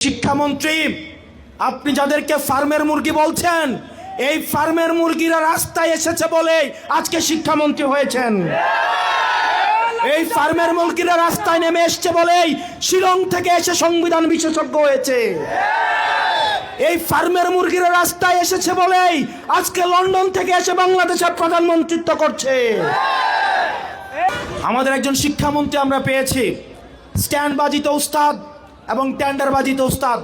শিক্ষামন্ত্রী, আপনি যাদেরকে ফার্মের মুরগি বলছেন, এই ফার্মের মুরগিরা রাস্তায় এসেছে বলে আজকে শিক্ষামন্ত্রী হয়েছেন। এই ফার্মের মুরগিরা রাস্তায় নেমে এসেছে বলেই শিলং থেকে এসে সংবিধান বিশেষজ্ঞ হয়েছে। এই ফার্মের মুরগিরা রাস্তায় এসেছে বলেই আজকে লন্ডন থেকে এসে বাংলাদেশের প্রধানমন্ত্রিত্ব করছে। আমাদের একজন শিক্ষামন্ত্রী আমরা পেয়েছি, স্ট্যান্ডবাজিতে উস্তাদ এবং টেন্ডারবাজিতে উস্তাদ।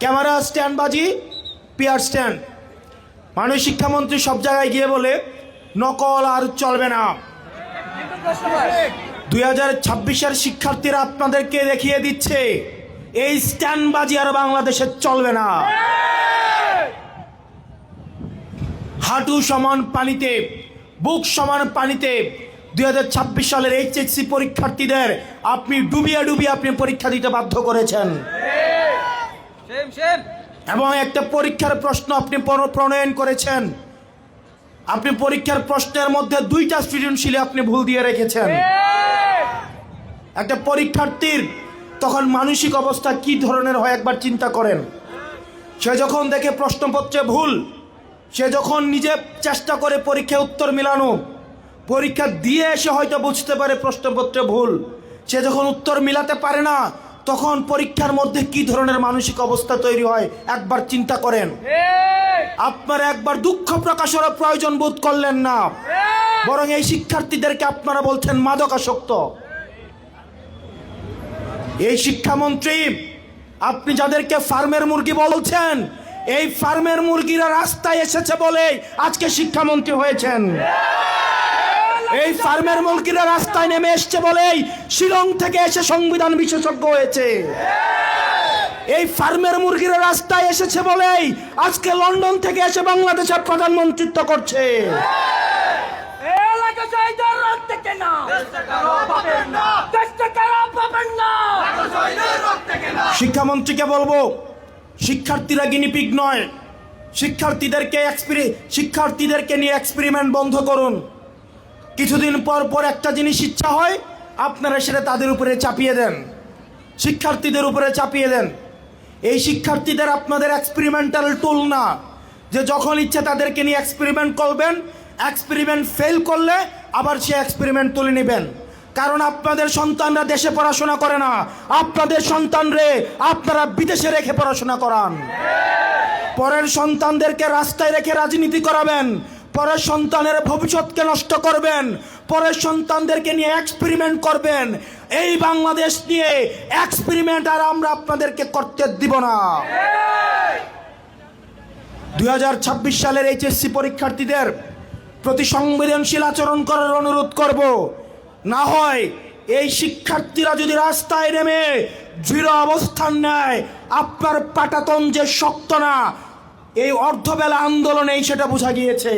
ক্যামেরা স্ট্যান্ডবাজি, পিয়ার স্ট্যান্ড। মাননীয় শিক্ষামন্ত্রী সব জায়গায় গিয়ে বলে নকল আর চলবে না। 2026-এর শিক্ষার্থীরা আপনাদেরকে দেখিয়ে দিচ্ছে এই স্ট্যান্ডবাজি আর বাংলাদেশে চলবে না। হাঁটু সমান পানিতে, বুক সমান পানিতে 2026 সালের HSC পরীক্ষার্থীদের আপনি ডুবিয়ে ডুবিয়ে আপনি পরীক্ষা দিতে বাধ্য করেছেন। এবং একটা পরীক্ষার প্রশ্ন আপনি প্রণয়ন করেছেন। আপনি পরীক্ষার প্রশ্নের মধ্যে 2টা সৃজনশীলে আপনি ভুল দিয়ে রেখেছেন। একটা পরীক্ষার্থীর তখন মানসিক অবস্থা কি ধরনের হয় একবার চিন্তা করেন। সে যখন দেখে প্রশ্নপত্রে ভুল, সে যখন নিজে চেষ্টা করে পরীক্ষায় উত্তর মিলানো, পরীক্ষা দিয়ে এসে হয়তো বুঝতে পারে প্রশ্নপত্রে ভুল, সে যখন উত্তর মিলাতে পারে না, তখন পরীক্ষার মধ্যে কি ধরনের মানসিক অবস্থা তৈরি হয় একবার চিন্তা করেন। আপনারা একবার দুঃখ প্রকাশের প্রয়োজন বোধ করলেন না, বরং এই শিক্ষার্থীদেরকে আপনারা বলছেন মাদকাসক্ত। এই শিক্ষামন্ত্রী, আপনি যাদেরকে ফার্মের মুরগি বলছেন, এই ফার্মের মুরগিরা রাস্তায় এসেছে বলে আজকে শিক্ষামন্ত্রী হয়েছেন। এই ফার্মের মুরগিরা রাস্তায় নেমে এসছে বলেই শিলং থেকে এসে সংবিধান বিশেষজ্ঞ হয়েছে। এই ফার্মের মুরগিরা রাস্তায় এসেছে বলেই আজকে লন্ডন থেকে এসে বাংলাদেশের প্রধানমন্ত্রিত্ব করছে। শিক্ষামন্ত্রীকে বলবো, শিক্ষার্থীরা গিনিপিগ নয়। শিক্ষার্থীদেরকে নিয়ে এক্সপেরিমেন্ট বন্ধ করুন। কিছুদিন পর পর একটা জিনিস ইচ্ছা হয়, আপনারা সেটা তাদের উপরে চাপিয়ে দেন, শিক্ষার্থীদের উপরে চাপিয়ে দেন। এই শিক্ষার্থীদের আপনাদের এক্সপেরিমেন্টাল টুল না, যে যখন ইচ্ছা তাদেরকে নিয়ে এক্সপেরিমেন্ট করবেন, এক্সপেরিমেন্ট ফেল করলে আবার সে এক্সপেরিমেন্ট তুলে নেবেন। কারণ আপনাদের সন্তানরা দেশে পড়াশোনা করে না, আপনাদের সন্তানরে আপনারা বিদেশে রেখে পড়াশোনা করান। পরের সন্তানদেরকে রাস্তায় রেখে রাজনীতি করাবেন, পরের সন্তানের ভবিষ্যৎকে নষ্ট করবেন, পরের সন্তানদেরকে নিয়ে এক্সপেরিমেন্ট করবেন। এই বাংলাদেশ নিয়ে এক্সপেরিমেন্ট আর আমরা আপনাদেরকে করতে দিব না। 2026 সালের HSC পরীক্ষার্থীদের প্রতি সংবেদনশীল আচরণ করার অনুরোধ করব। না হয় এই শিক্ষার্থীরা যদি রাস্তায় নেমে দৃঢ় অবস্থান নেয়, আপনার পাটাতন যে শক্ত না, এই অর্ধবেলা আন্দোলনেই সেটা বোঝা গিয়েছে।